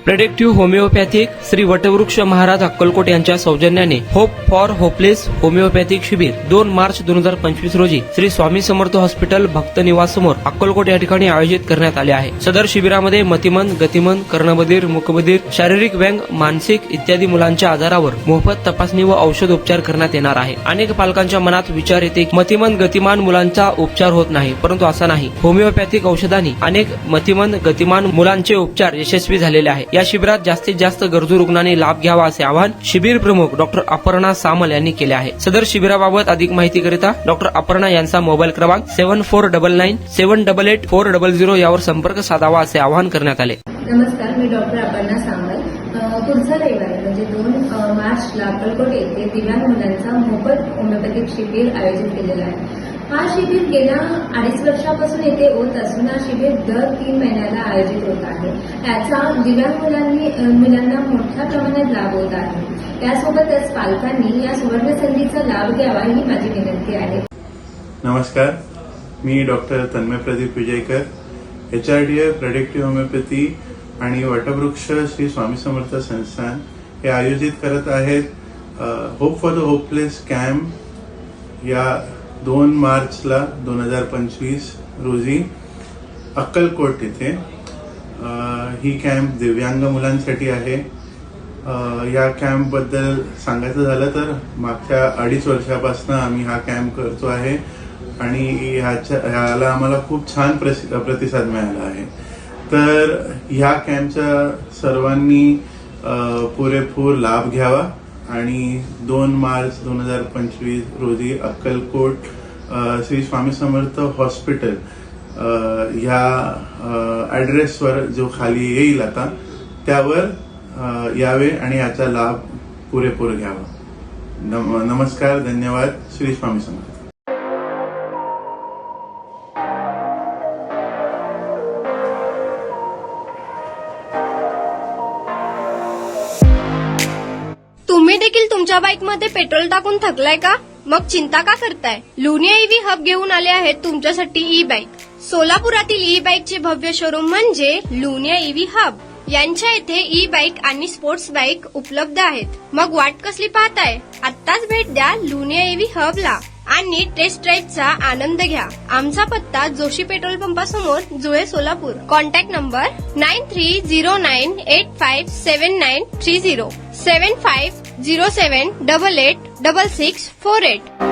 Predictive homeopathic Shri वटवृक्ष महाराज अक्कलकोट यांच्या सौजन्याने hope for hopeless homeopathic शिबिर 2 मार्च 2025 रोजी श्री स्वामी समर्थ हॉस्पिटल भक्त निवास समोर अक्कलकोट या ठिकाणी आयोजित करण्यात आले आहे। सदर शिबिरामध्ये मतिमंद, गतिमंद, कर्णबधीर, मुकबधीर, शारीरिक व्यंग, मानसिक इत्यादी मुलांच्या आजारावर मोफत तपासणी व औषध उपचार करण्यात येणार आहे। अनेक पालकांच्या मनात विचार येते की मतिमंद, गतिमान मुलांचा उपचार होत नाही, परंतु असा नाही। होमिओपॅथिक औषधांनी अनेक मतिमंद, गतिमान मुलांचे उपचार यशस्वी झालेले आहे। या शिबिरात जास्तीत जास्त गरजू रुग्णांनी लाभ घ्यावा असे आवाहन शिबिर प्रमुख डॉक्टर अपर्णा सामल यांनी केले आहे। सदर शिबिराबाबत अधिक माहितीकरिता डॉक्टर अपर्णा यांचा मोबाईल क्रमांक 7499788400 यावर संपर्क साधावा असे आवाहन करण्यात आले। नमस्कार, मी डॉक्टर अपर्णा सामल। पुढचा रविवार म्हणजे 2 मार्चला अक्कलकोट येथे दिव्यांग मुलांचा मोफत होमिओपॅथिक शिबिर आयोजित केलेला आहे। हा शिबिर गेल्या 2.5 वर्षापासून येथे होत असून हा शिबिर दर 3 महिन्याला आयोजित होत आहे। याचा दिव्यांग मुलांना मोठ्या प्रमाणात लाभ होत आहे। त्यासोबतच पालकांनी या सुवर्ण संधीचा लाभ घ्यावा ही माझी विनंती आहे। नमस्कार, मी doctor Tanmay Pradeep Vijaykar, HRDA predictive homoeopathy आणि वटवृक्ष श्री स्वामी समर्थ संस्थान हे आयोजित करत आहेत hope for the hopeless camp या 2 मार्चला 2025 रोजी अक्कलकोट येथे। ही कॅम्प दिव्यांग मुलांसाठी आहे। या कॅम्प बद्दल सांगायचं झालं तर मागच्या 2.5 वर्षापासून आम्ही हा कॅम्प करतो आहे आणि ह्याला आम्हाला खूप छान प्रतिसाद मिळाला आहे। तर ह्या कॅम्पचा सर्वांनी पुरेपूर लाभ घ्यावा आणि 2 मार्च 2025 रोजी अक्कलकोट श्री स्वामी समर्थ हॉस्पिटल ह्या ॲड्रेसवर जो खाली येईल आता त्यावर यावे आणि याचा लाभ पुरेपूर घ्यावा। नमस्कार, धन्यवाद। श्री स्वामी समर्थ। तुम्ही देखील तुमच्या बाईकमध्ये पेट्रोल टाकून थकलाय का? मग चिंता का करताय? लुनिया ईव्ही हब घेऊन आले आहेत तुमच्यासाठी ई बाईक। सोलापुरातील ई बाईकचे भव्य शोरूम म्हणजे लुनिया ईव्ही हब। यांच्या इथे ई बाईक आणि स्पोर्ट्स बाईक उपलब्ध आहेत। मग वाट कसली पाहताय? आत्ताच भेट द्या लुनिया ईव्ही हबला आणि टेस्ट ड्राईव्हचा आनंद घ्या। आमचा पत्ता जोशी पेट्रोल पंपासमोर, जुळे, सोलापूर। Contact number 9309857930 7507886648।